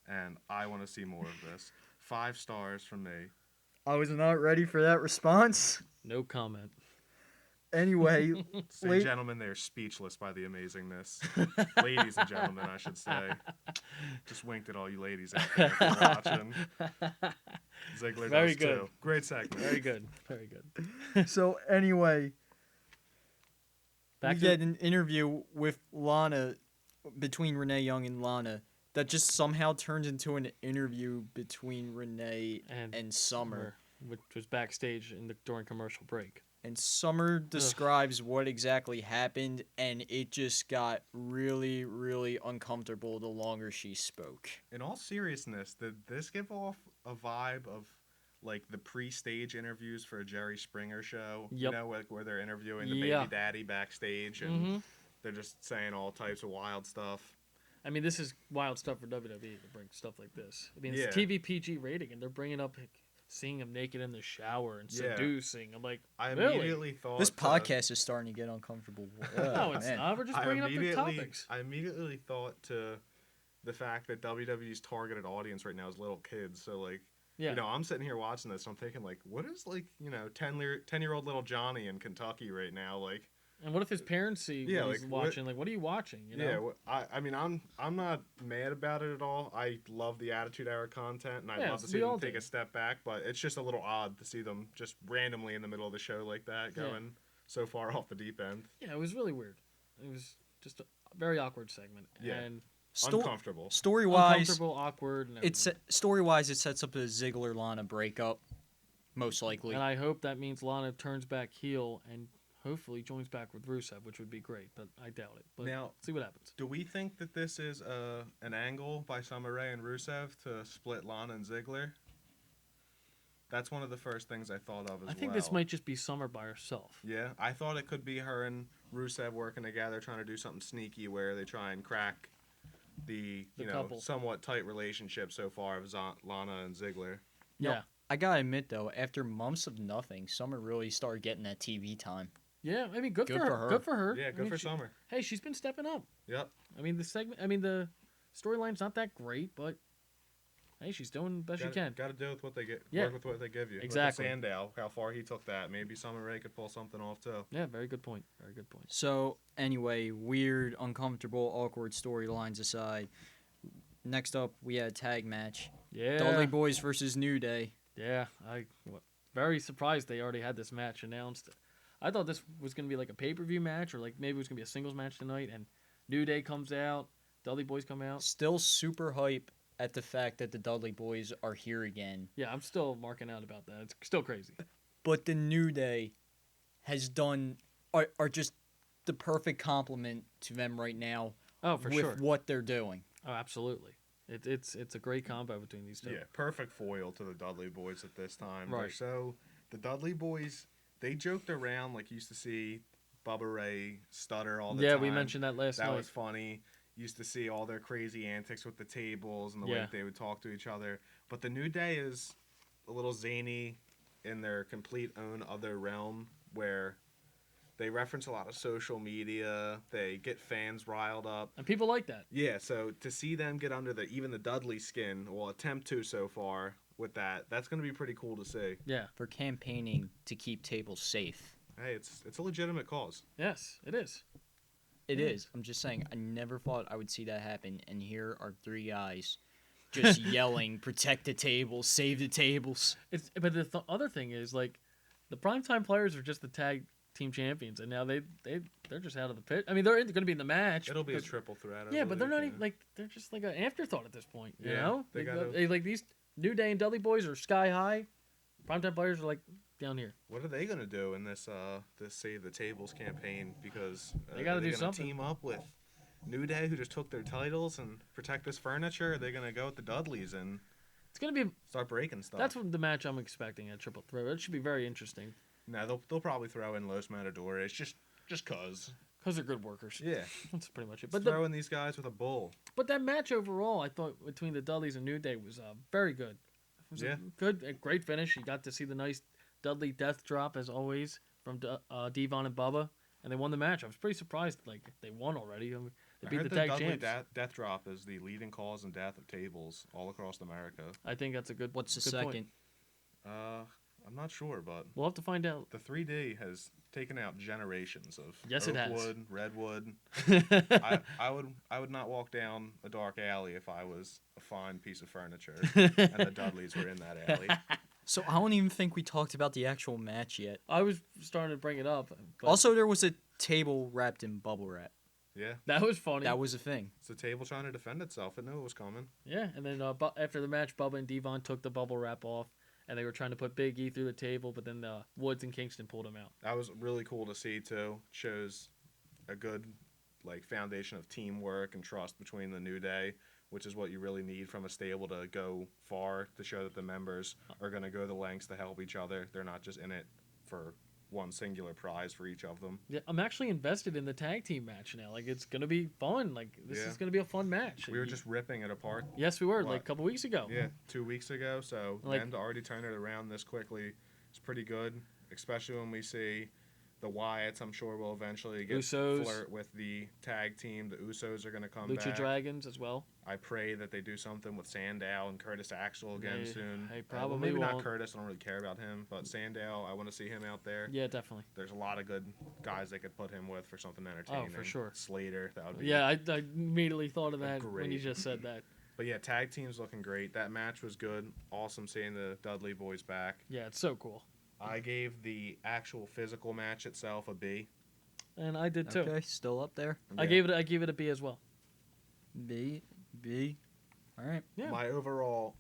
and I want to see more of this. 5 stars from me. I was not ready for that response. No comment. Anyway, Say, gentlemen, they're speechless by the amazingness. Ladies and gentlemen, I should say. Just winked at all you ladies out there if you're watching. Ziggler Very does good. too. Great segment. Very good. Very good. so anyway, Back we to get an interview with Lana, between Renee Young and Lana, that just somehow turns into an interview between Renee and Summer. which was backstage during commercial break. And Summer describes what exactly happened, and it just got really, really uncomfortable the longer she spoke. In all seriousness, did this give off a vibe of like the pre-stage interviews for a Jerry Springer show. Yep. You know, where they're interviewing the Yeah. baby daddy backstage, and Mm-hmm. they're just saying all types of wild stuff. I mean, this is wild stuff for WWE to bring stuff like this. I mean, Yeah. it's TV PG rating, and they're bringing up seeing him naked in the shower and Yeah. seducing. I'm like, I really? immediately thought This podcast is starting to get uncomfortable. No, it's man. not. We're just I bringing up the immediately, topics. I immediately thought to the fact that WWE's targeted audience right now is little kids. So like, Yeah. you know, I'm sitting here watching this, and I'm thinking like, what is like, you know, 10-year-old little Johnny in Kentucky right now, like. And what if his parents see Yeah, what he's like, watching? Like, what are you watching? You know? Yeah, I mean, I'm not mad about it at all. I love the Attitude Era content, and I Yeah, love to we see them all take do. a step back. But it's just a little odd to see them just randomly in the middle of the show like that, Yeah. going so far off the deep end. Yeah, it was really weird. It was just a very awkward segment. Yeah. And Uncomfortable. Story wise, uncomfortable, awkward, and it sets up a Ziggler Lana breakup, most likely. And I hope that means Lana turns back heel and hopefully joins back with Rusev, which would be great, but I doubt it. But Now- see what happens. Do we think that this is an angle by Summer Rae and Rusev to split Lana and Ziggler? That's one of the first things I thought of as well. I think this might just be Summer by herself. Yeah, I thought it could be her and Rusev working together, trying to do something sneaky where they try and crack the couple. somewhat tight relationship so far of Lana and Ziggler. No. Yeah. I gotta admit though, after months of nothing, Summer really started getting that TV time. Yeah, I mean, good Good for for her. her. Good for her. Yeah, I good mean, for she- Summer. Hey, she's been stepping up. Yep. I mean, the storyline's not that great, but hey, she's doing the best she can. Got to deal with what they get. Yeah. Work with what they give you. Exactly. Look at Sandow, how far he took that. Maybe Summer Rae could pull something off too. Yeah, very good point. Very good point. So anyway, weird, uncomfortable, awkward storylines aside. Next up, we had a tag match: Yeah. Dudley Boys versus New Day. Yeah, very surprised they already had this match announced. I thought this was going to be like a pay-per-view match or like maybe it was going to be a singles match tonight and New Day comes out, Dudley Boys come out. Still super hype at the fact that the Dudley Boys are here again. Yeah, I'm still marking out about that. It's still crazy. But the New Day has done are just the perfect complement to them right now Oh, for with sure. what they're doing. Oh, absolutely. It's a great combo between these two. Yeah, perfect foil to the Dudley Boys at this time. Right. So the Dudley Boys, they joked around like you used to see Bubba Ray stutter all the Yeah, time. we mentioned that last That night. was funny. Used to see all their crazy antics with the tables and the way Yeah. that they would talk to each other. But the New Day is a little zany in their complete own other realm where they reference a lot of social media. They get fans riled up. And people like that. Yeah, so to see them get under even the Dudley skin, or attempt to so far with that, that's going to be pretty cool to see. Yeah. For campaigning to keep tables safe. Hey, it's a legitimate cause. Yes, it is. It is. I'm just saying, I never thought I would see that happen, and here are three guys just yelling, protect the tables, save the tables. But the other thing is like the primetime players are just the tag team champions and now they're just out of the pit. I mean, they're going to be in the match. It'll be a but- triple threat. I Yeah, but they're not believe, even like they're just like an afterthought at this point. You Yeah, know, they gotta- they like these New Day and Dudley Boys are sky high. Primetime players are like down here. What are they gonna do in this Save the Tables campaign? Because They gotta are do gonna something. Team up with New Day, who just took their titles, and protect this furniture. Are they gonna go with the Dudleys and It's gonna be start breaking stuff? that's what the match I'm expecting at Triple Threat. It should be very interesting No, they'll probably throw in Los Matadores just cause. because they're good workers. Yeah, That's pretty much it. but But throw in these guys with a bull. but that match overall, I thought between the Dudleys and New Day was very good. It was Yeah. a great finish. You got to see the nice Dudley death drop as always from Devon and Bubba, and they won the match. I was pretty surprised. Like they won already. I mean, they I beat heard the the tag Dudley champs. death drop is the leading cause and death of tables all across America. I think that's a good. What's the good second? point. I'm not sure, but We'll have to find out. the 3D has taken out generations of Yes, it has. wood, redwood. I would not walk down a dark alley if I was a fine piece of furniture and the Dudleys were in that alley. So I don't even think we talked about the actual match yet. I was starting to bring it up. But Also, there was a table wrapped in bubble wrap. Yeah, that was funny. That was a thing. it's the table trying to defend itself. It knew it was coming. Yeah, and then after the match, Bubba and Devon took the bubble wrap off, and they were trying to put Big E through the table, but then Woods and Kingston pulled him out. That was really cool to see too. Shows a good foundation of teamwork and trust between the New Day which is what you really need from a stable to go far, to show that the members are going to go the lengths to help each other. They're not just in it for one singular prize for each of them. Yeah, I'm actually invested in the tag team match now. Like, it's gonna be fun. Like, this is gonna be a fun match. We were just ripping it apart. Yes, we were. What? Like a couple weeks ago. Yeah, 2 weeks ago. So Like- them to already turn it around this quickly is pretty good, especially when we see the Wyatts. I'm sure will eventually get Usos. flirt with the tag team. The Usos are going to come Lucha back. Dragons as well. I pray that they do something with Sandow and Curtis Axel again soon. They Well, probably maybe not won't. Curtis. I don't really care about him, but Sandow, I want to see him out there. Yeah, definitely. There's a lot of good guys they could put him with for something entertaining. sure. Slater, that would be. Yeah, I immediately thought of that when you Great. just said that. But yeah, tag team's looking great. That match was good. Awesome seeing the Dudley boys back. Yeah, it's so cool. I gave the actual physical match itself a B. And I did too. Okay, still up there. I gave it a B as well. B. All right. Yeah. My overall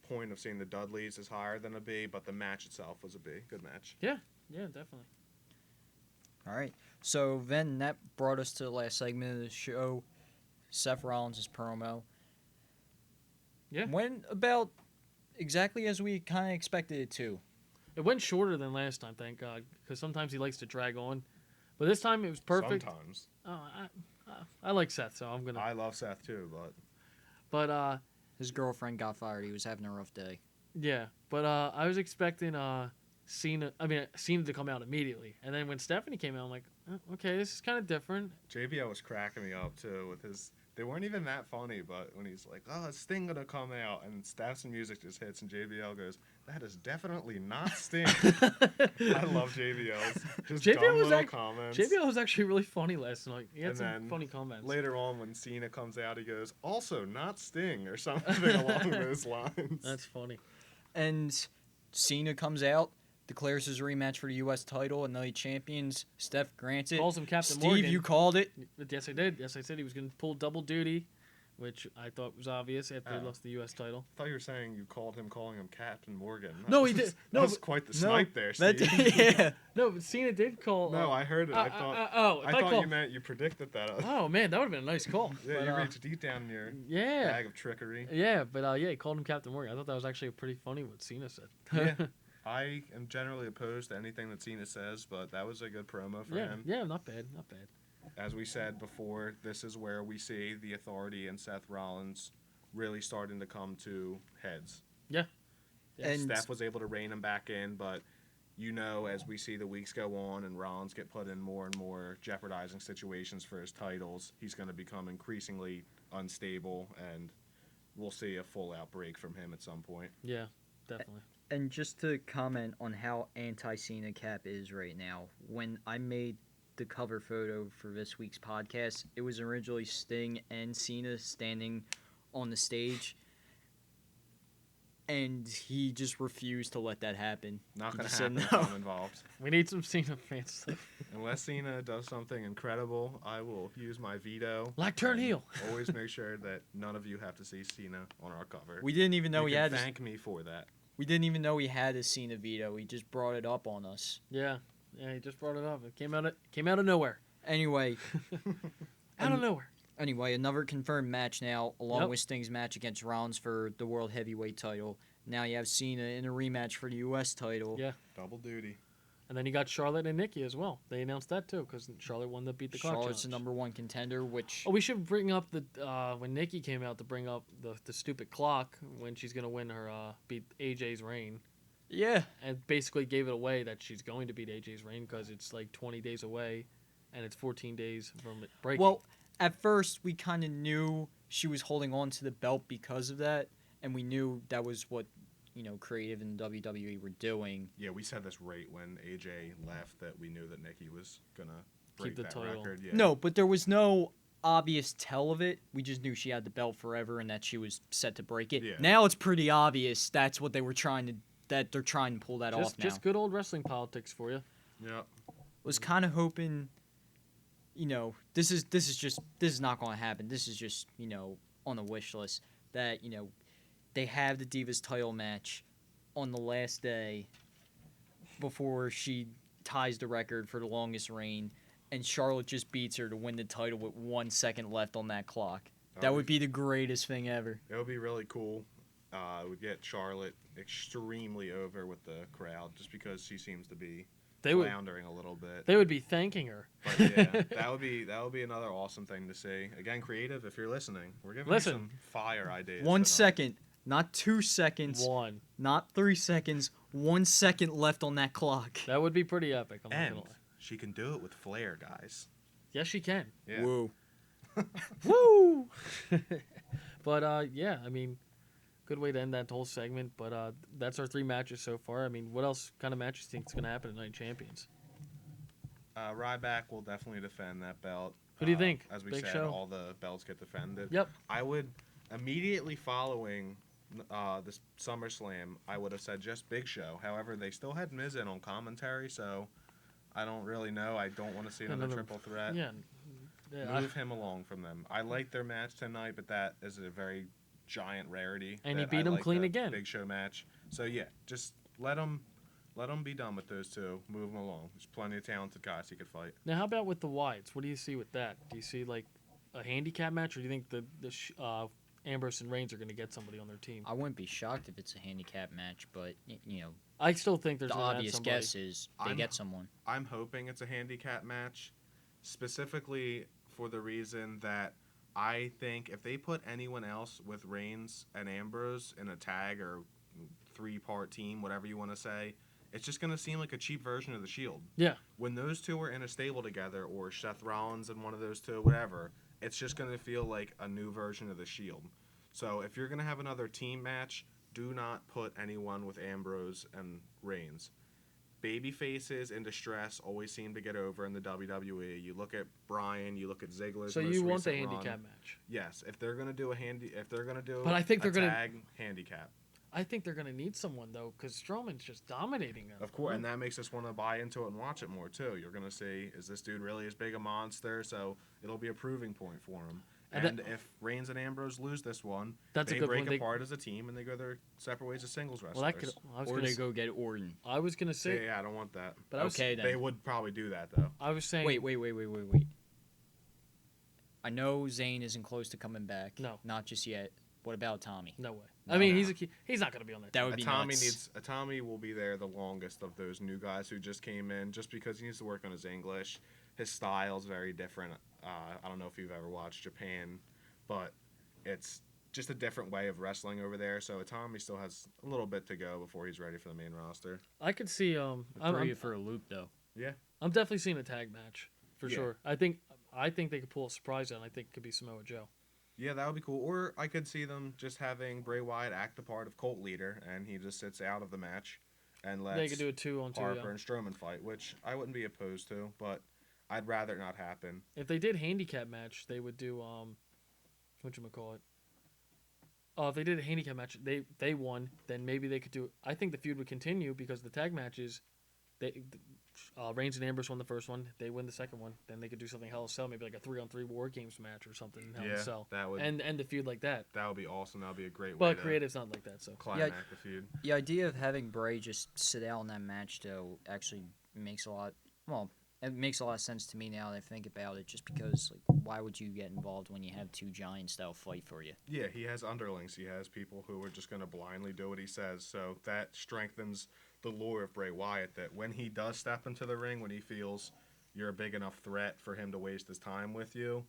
point of seeing the Dudleys is higher than a B, but the match itself was a B. Good match. Yeah, definitely. All right. So then that brought us to the last segment of the show, Seth Rollins' promo. Yeah. Went about exactly as we kind of expected it to. It went shorter than last time, thank God, because sometimes he likes to drag on. But this time it was perfect. Sometimes. Oh, I like Seth, so I'm gonna. I love Seth too, but But His girlfriend got fired. He was having a rough day. yeah. But I was expecting Cena to come out immediately, and then when Stephanie came out, I'm like, okay, this is kind of different. JBL was cracking me up too with his. They weren't even that funny, but when he's like, "Oh, is Sting gonna come out?" and Staff's music just hits, and JBL goes, "That is definitely not Sting." I love JBL's just JBL dumb was little act- comments. JBL was actually really funny last night. He had And some then funny comments. Later on, when Cena comes out, he goes, "Also not Sting," or something along those lines. That's funny. And Cena comes out, declares his rematch for the U.S. title, and the champions. Steph grants it. Calls him Captain Steve, Morgan. you called it. Yes, I did. Yes, I said he was going to pull double duty, which I thought was obvious after he Oh. lost the U.S. title. I thought you were saying you called him calling him Captain Morgan. No, he did. No, that was but- quite the No, snipe there, that- Steve. yeah. No, but Cena did call. No, I heard it. I thought. I thought you meant you predicted that. Oh man, that would have been a nice call. Yeah, But, you reached deep down in your yeah, bag of trickery. yeah, but yeah, he called him Captain Morgan. I thought that was actually pretty funny what Cena said. Yeah. I am generally opposed to anything that Cena says, but that was a good promo for him. Yeah, not bad, not bad. As we said before, this is where we see the Authority and Seth Rollins really starting to come to heads. Yeah. And Steph was able to rein him back in, but as we see the weeks go on and Rollins get put in more and more jeopardizing situations for his titles, he's going to become increasingly unstable, and we'll see a full outbreak from him at some point. Yeah, definitely. And just to comment on how anti-Cena Cap is right now, when I made the cover photo for this week's podcast, it was originally Sting and Cena standing on the stage, and he just refused to let that happen. Not He going to just said happen if no. I'm involved. We need some Cena fans. Unless Cena does something incredible, I will use my veto. Like turn and heel. Always make sure that none of you have to see Cena on our cover. We didn't even know you he can had. thank me for that. We didn't even know he had a Cena veto. He just brought it up on us. Yeah, he just brought it up. It came out of nowhere. Anyway, Out of nowhere. another confirmed match now, along Yep. with Sting's match against Rollins for the World Heavyweight title. Now you have Cena in a rematch for the U.S. title. Yeah. Double duty. And then you got Charlotte and Nikki as well. They announced that too because Charlotte won the Beat the Clock Charlotte's the challenge. number one contender, which Oh, we should bring up the when Nikki came out to bring up the stupid clock when she's gonna win her beat AJ's reign, yeah, and basically gave it away that she's going to beat AJ's reign because it's like 20 days away, and it's 14 days from it breaking. Well, at first we kind of knew she was holding on to the belt because of that, and we knew that was what creative and WWE were doing. Yeah, we said this right when AJ left that we knew that Nikki was gonna break Keep the that title. record. Yeah. No, but there was no obvious tell of it. We just knew she had the belt forever and that she was set to break it. Yeah. Now it's pretty obvious that's what they were that they're trying to pull that off now. Just good old wrestling politics for you. Yeah. Was kind of hoping, this is not going to happen. This is just, on the wish list that, they have the Divas title match on the last day before she ties the record for the longest reign, and Charlotte just beats her to win the title with 1 second left on that clock. That would be the greatest thing ever. It would be really cool. It would get Charlotte extremely over with the crowd just because she seems to be floundering a little bit. They would be thanking her. But yeah, that would be another awesome thing to see. Again, creative, if you're listening, we're giving you some fire ideas. 1 tonight. second, not 2 seconds, One. not 3 seconds. 1 second left on that clock. That would be pretty epic. I'm not And gonna lie. she can do it with flair, guys. Yes, she can. Yeah. Woo. Woo! But yeah, I mean, good way to end that whole segment. But that's our 3 matches so far. I mean, what else kind of matches do you think is going to happen at Night Champions? Ryback will definitely defend that belt. Who do you think? As we Big said, Show? all the belts get defended. Yep. I would immediately following this SummerSlam, I would have said just Big Show. However, they still had Miz in on commentary, so I don't really know. I don't want to see another triple threat. Yeah. Move him along from them. I like their match tonight, but that is a very giant rarity. And he that beat I him like clean the again. Big Show match. So yeah, just let them be done with those two. Move them along. There's plenty of talented guys he could fight. Now, how about with the Wyatts? What do you see with that? Do you see like a handicap match, or do you think the Ambrose and Reigns are going to get somebody on their team? I wouldn't be shocked if it's a handicap match, but I still think there's the gonna obvious somebody. guess is they get someone. I'm hoping it's a handicap match, specifically for the reason that I think if they put anyone else with Reigns and Ambrose in a tag or 3-part team, whatever you want to say, it's just going to seem like a cheap version of the Shield. Yeah. When those two are in a stable together, or Seth Rollins and one of those two, whatever, it's just going to feel like a new version of the Shield. So if you're going to have another team match, do not put anyone with Ambrose and Reigns. Baby faces in distress always seem to get over in the WWE. You look at Bryan, you look at Ziggler's. So most you want the recent handicap run. match? Yes, if they're gonna do But I think a they're tag handicap. I think they're gonna need someone though, because Strowman's just dominating them. Of course, and that makes us want to buy into it and watch it more too. You're gonna see, is this dude really as big a monster? So it'll be a proving point for him. And if Reigns and Ambrose lose this one, That's a they good break point. apart as a team and they go their separate ways as singles wrestlers. Well, that could. Or they go get Orton. I was gonna say. Yeah, I don't want that. But I was, Okay, then. They would probably do that though. I was saying. Wait. I know Zayn isn't close to coming back. No. Not just yet. What about Tommy? No way. No. I mean, he's not gonna be on that. That team. would be Tommy nuts. Tommy will be there the longest of those new guys who just came in, just because he needs to work on his English. His style is very different. I don't know if you've ever watched Japan, but it's just a different way of wrestling over there. So Tommy still has a little bit to go before he's ready for the main roster. I could see. Throw you for a loop though. Yeah. I'm definitely seeing a tag match for Yeah. sure. I think they could pull a surprise out. I think it could be Samoa Joe. Yeah, that would be cool. Or I could see them just having Bray Wyatt act the part of cult leader, and he just sits out of the match and lets They could do a 2-on-2. Harper Yeah. and Strowman fight, which I wouldn't be opposed to, but I'd rather it not happen. If they did handicap match, they would do whatchamacallit. If they did a handicap match, they won, then maybe they could do. I think the feud would continue because the tag matches, Reigns and Ambrose won the first one. They win the second one. Then they could do something Hell in a Cell, maybe like a 3-on-3 War Games match or something in Hell in a Cell. that would and the feud like that. that would be awesome. That would be a great way But to creative's not like that, so. climax the feud. The idea of having Bray just sit out in that match though actually makes a lot. Well, it makes a lot of sense to me now that I think about it. Just because, like, why would you get involved when you have two giants that'll fight for you? Yeah, he has underlings. He has people who are just going to blindly do what he says. So that strengthens the lore of Bray Wyatt, that when he does step into the ring, when he feels you're a big enough threat for him to waste his time with you,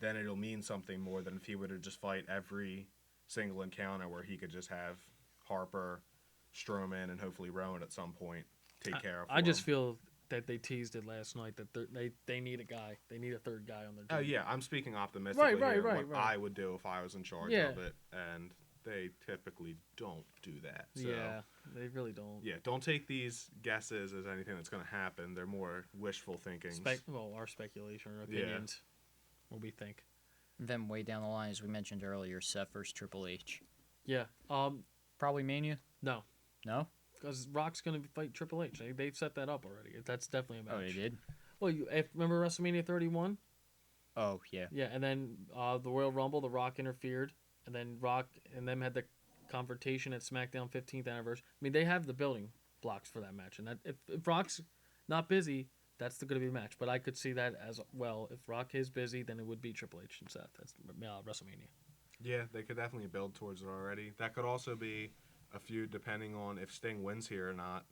then it'll mean something more than if he were to just fight every single encounter where he could just have Harper, Strowman, and hopefully Rowan at some point take care of I just him. feel that they teased it last night that they need a guy. They need a third guy on their team. Oh, yeah, I'm speaking optimistically Right, here, right. what I would do if I was in charge Yeah. of it, and they typically don't do that. So. Yeah, they really don't. Yeah, don't take these guesses as anything that's going to happen. They're more wishful thinking. Our speculation or opinions, what we think. Then way down the line, as we mentioned earlier, Seth versus Triple H. Yeah. Probably Mania. No, No. because Rock's gonna fight Triple H. They've set that up already. That's definitely a match. Oh, they did. Well, remember WrestleMania 31? Oh yeah. Yeah, and then the Royal Rumble, The Rock interfered, and then Rock and them had the confrontation at SmackDown 15th anniversary. I mean, they have the building blocks for that match, and that if Rock's not busy, That's going to be the match. But I could see that as well. If Rock is busy, then it would be Triple H and Seth. That's WrestleMania. Yeah, they could definitely build towards it already. That could also be a feud depending on if Sting wins here or not,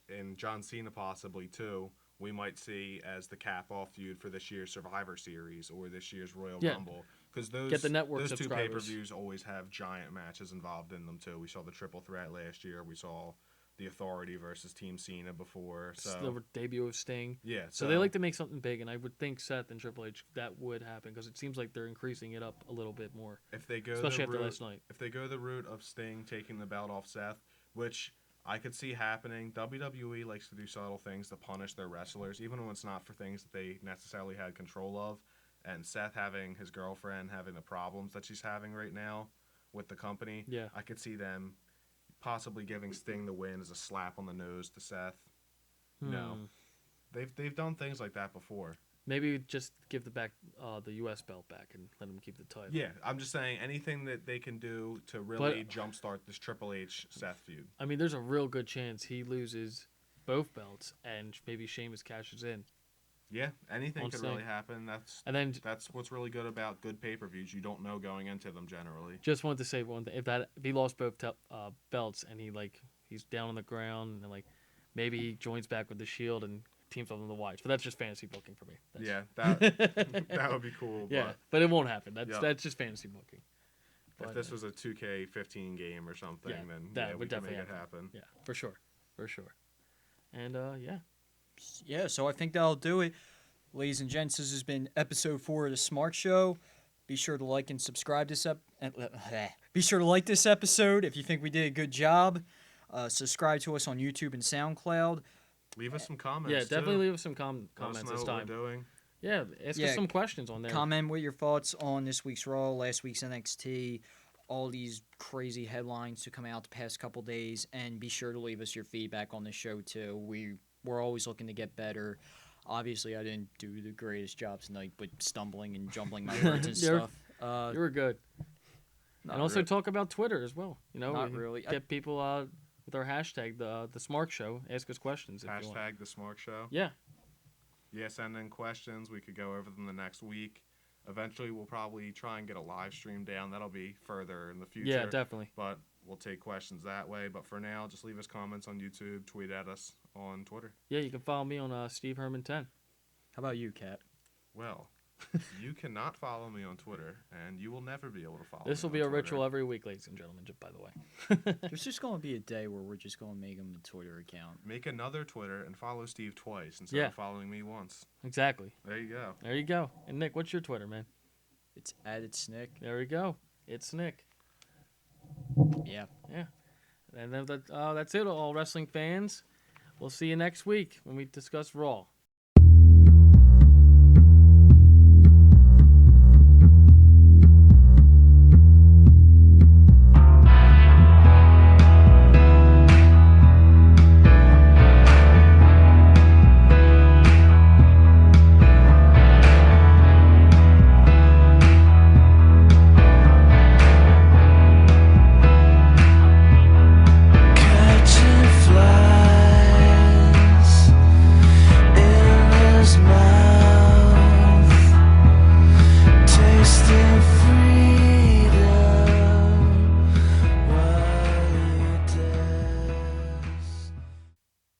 and John Cena possibly too. We might see as the cap-off feud for this year's Survivor Series or this year's Royal Rumble, because Get the network those two subscribers. pay-per-views always have giant matches involved in them too. We saw the Triple Threat last year. We saw the Authority versus Team Cena before. So The debut of Sting. yeah, So they like to make something big, and I would think Seth and Triple H that would happen because it seems like they're increasing it up a little bit more. if they go Especially the after route, last night. If they go the route of Sting taking the belt off Seth, which I could see happening. WWE likes to do subtle things to punish their wrestlers, even when it's not for things that they necessarily had control of. And Seth having his girlfriend having the problems that she's having right now with the company, Yeah. I could see them possibly giving Sting the win as a slap on the nose to Seth. No, they've done things like that before. Maybe just give the U.S. belt back and let him keep the title. Yeah, I'm just saying anything that they can do to really jumpstart this Triple H Seth feud. I mean, there's a real good chance he loses both belts and maybe Sheamus cashes in. Yeah, anything I'm could saying. really happen. That's what's really good about good pay-per-views. You don't know going into them generally. Just wanted to say one thing: if he lost both belts and he's down on the ground and maybe he joins back with the Shield and teams up on the Wyatts, but that's just fantasy booking for me. Yeah, that would be cool. Yeah, but it won't happen. Yep. That's just fantasy booking. If this was a 2K15 game or something, then would we can definitely make it happen. Yeah, for sure. And Yeah, so I think that'll do it. Ladies and gents, this has been episode 4 of the Smark Show. Be sure to like and subscribe Be sure to like this episode if you think we did a good job. Subscribe to us on YouTube and SoundCloud. Leave us some comments. yeah, definitely too. leave us some comments Let us know this what time. we're doing. Yeah, ask us some questions on there. Comment with your thoughts on this week's Raw, last week's NXT, all these crazy headlines to come out the past couple days, and be sure to leave us your feedback on the show too. We're always looking to get better. Obviously, I didn't do the greatest job tonight, but stumbling and jumbling my words and stuff. You were good. Not And also re- talk about Twitter as well. Not we really. Get people with our hashtag, the Smark Show. Ask us questions if you want. Hashtag the Smark Show. Yeah. Yeah, send in questions. We could go over them the next week. Eventually, we'll probably try and get a live stream down. That'll be further in the future. Yeah, definitely. But we'll take questions that way. But for now, just leave us comments on YouTube, tweet at us on Twitter. Yeah, you can follow me on Steve Herman 10. How about you, Kat? Well, you cannot follow me on Twitter, and you will never be able to follow This me will be on a Twitter. ritual every week, ladies and gentlemen, by the way. There's just going to be a day where we're just going to make him a Twitter account. Make another Twitter and follow Steve twice instead Yeah. of following me once. Exactly. There you go. There you go. And Nick, what's your Twitter, man? It's @Snick. There we go. It's Nick. Yeah. Yeah. And then that's it, all wrestling fans. We'll see you next week when we discuss Raw. Catching flies in his mouth, tasting freedom while he does.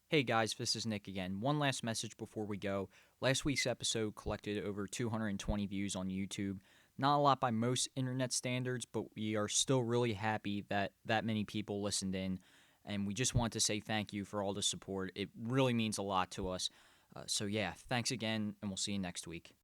Hey guys, this is Nick again. One last message before we go. Last week's episode collected over 220 views on YouTube. Not a lot by most internet standards, but we are still really happy that many people listened in. And we just want to say thank you for all the support. It really means a lot to us. So yeah, thanks again, and we'll see you next week.